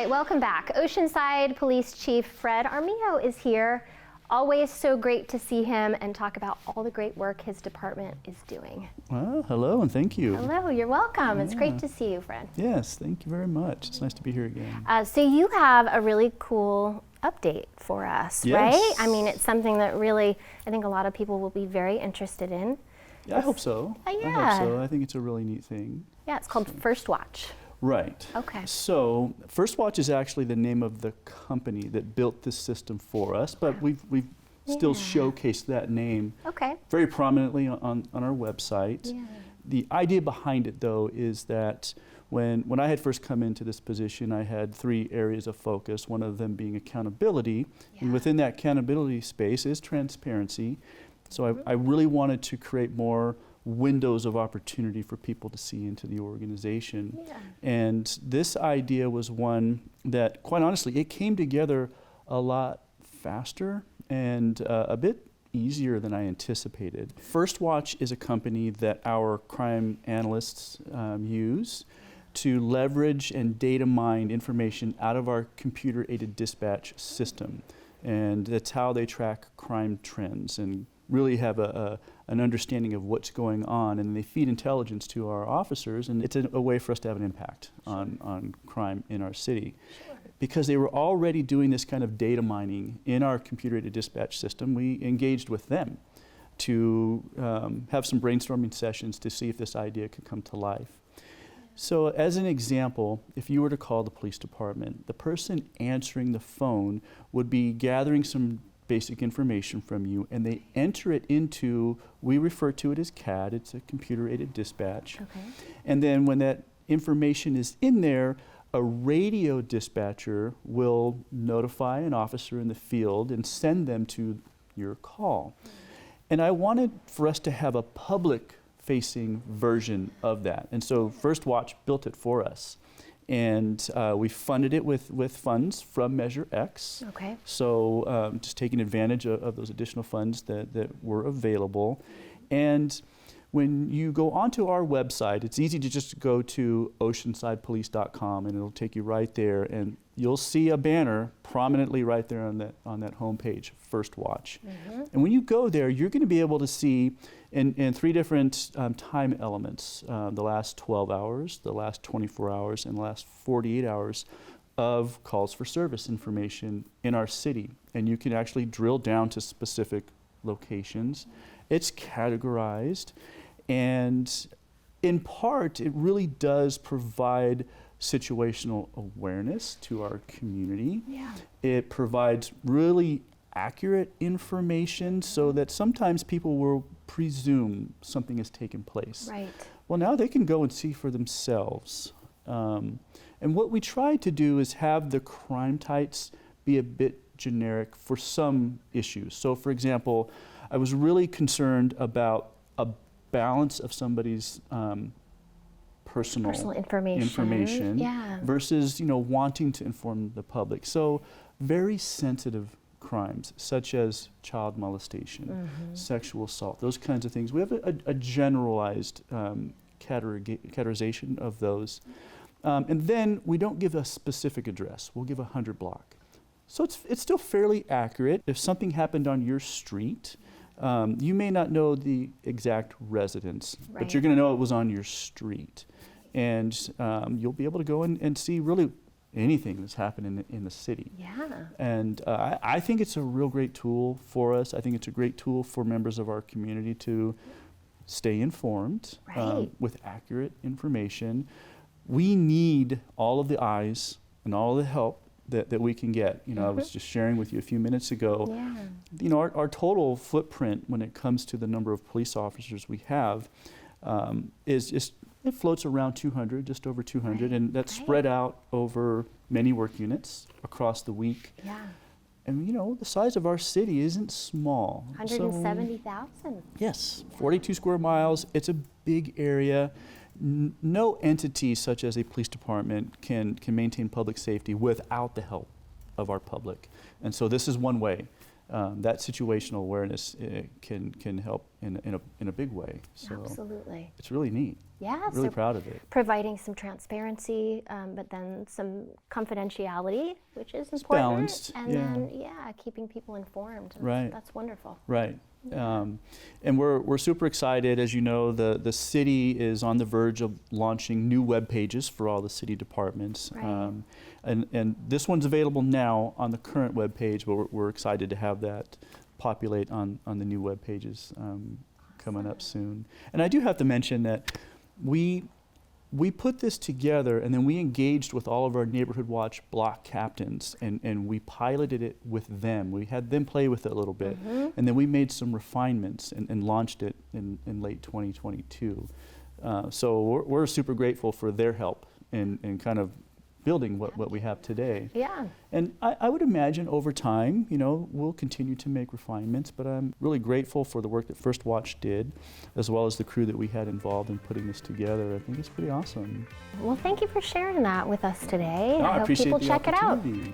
right, welcome back. Oceanside Police Chief Fred Armijo is here. Always so great to see him and talk about all the great work his department is doing. Well, hello and thank you. Hello, you're welcome. It's great to see you, Fred. Yes, thank you very much. It's nice to be here again. So you have a really cool update for us, right? I mean, it's something that really, I think a lot of people will be very interested in. Yeah, I hope so. Yeah. I hope so. I think it's a really neat thing. Yeah, it's called First Watch. Right. Okay. So First Watch is actually the name of the company that built this system for us, but we've still showcased that name very prominently on our website. Yeah. The idea behind it, though, is that when I had first come into this position, I had 3 areas of focus, one of them being accountability, and within that accountability space is transparency. So I really wanted to create more windows of opportunity for people to see into the organization. Yeah. And this idea was one that, quite honestly, it came together a lot faster and a bit easier than I anticipated. First Watch is a company that our crime analysts use to leverage and data mine information out of our computer-aided dispatch system. And that's how they track crime trends and really have an understanding of what's going on, and they feed intelligence to our officers, and it's a way for us to have an impact on crime in our city. Because they were already doing this kind of data mining in our computer-aided dispatch system, we engaged with them to have some brainstorming sessions to see if this idea could come to life. So as an example, if you were to call the police department, the person answering the phone would be gathering some basic information from you, and they enter it into, we refer to it as CAD, it's a computer-aided dispatch. Okay. And then when that information is in there, a radio dispatcher will notify an officer in the field and send them to your call. And I wanted for us to have a public-facing version of that. And so First Watch built it for us. And we funded it with funds from Measure X. Okay. So just taking advantage of those additional funds that were available. And when you go onto our website, it's easy to just go to oceansidepolice.com and it'll take you right there, and you'll see a banner prominently right there on that homepage, First Watch. Mm-hmm. And when you go there, you're going to be able to see in 3 different time elements, the last 12 hours, the last 24 hours, and the last 48 hours of calls for service information in our city. And you can actually drill down to specific locations. It's categorized, and in part, it really does provide situational awareness to our community. Yeah. It provides really accurate information so that sometimes people will presume something has taken place. Right. Well, now they can go and see for themselves. And what we try to do is have the crime types be a bit generic for some issues. So, for example, I was really concerned about a balance of somebody's personal information versus, wanting to inform the public. So, very sensitive crimes such as child molestation, sexual assault, those kinds of things. We have a generalized categorization of those. And then we don't give a specific address. We'll give a 100 block. So it's still fairly accurate. If something happened on your street, you may not know the exact residence, but you're going to know it was on your street. And you'll be able to go and see really anything that's happening in the city. Yeah. And I think it's a real great tool for us. I think it's a great tool for members of our community to stay informed with accurate information. We need all of the eyes and all of the help that we can get. I was just sharing with you a few minutes ago, our total footprint when it comes to the number of police officers we have it floats around 200, just over 200, and that's spread out over many work units across the week. Yeah. And the size of our city isn't small. 170,000. Yes, 42 square miles. It's a big area. No entity such as a police department can maintain public safety without the help of our public. And so this is one way that situational awareness can help in a big way. So absolutely. it's really neat. Yeah, really so proud of it. Providing some transparency, but then some confidentiality, which is It's important. balanced, and yeah. then keeping people informed. Right. That's wonderful. Right. Yeah. And we're super excited. As you know, the city is on the verge of launching new web pages for all the city departments. Right. And this one's available now on the current web page, but we're excited to have that populate on the new web pages coming up soon. And I do have to mention that we put this together, and then we engaged with all of our Neighborhood Watch block captains, and we piloted it with them. We had them play with it a little bit, and then we made some refinements and launched it in late 2022. So we're super grateful for their help in kind of building what we have today. Yeah. And I would imagine over time, we'll continue to make refinements, but I'm really grateful for the work that First Watch did, as well as the crew that we had involved in putting this together. I think it's pretty awesome. Well, thank you for sharing that with us today. No, I hope appreciate people the check it out. opportunity.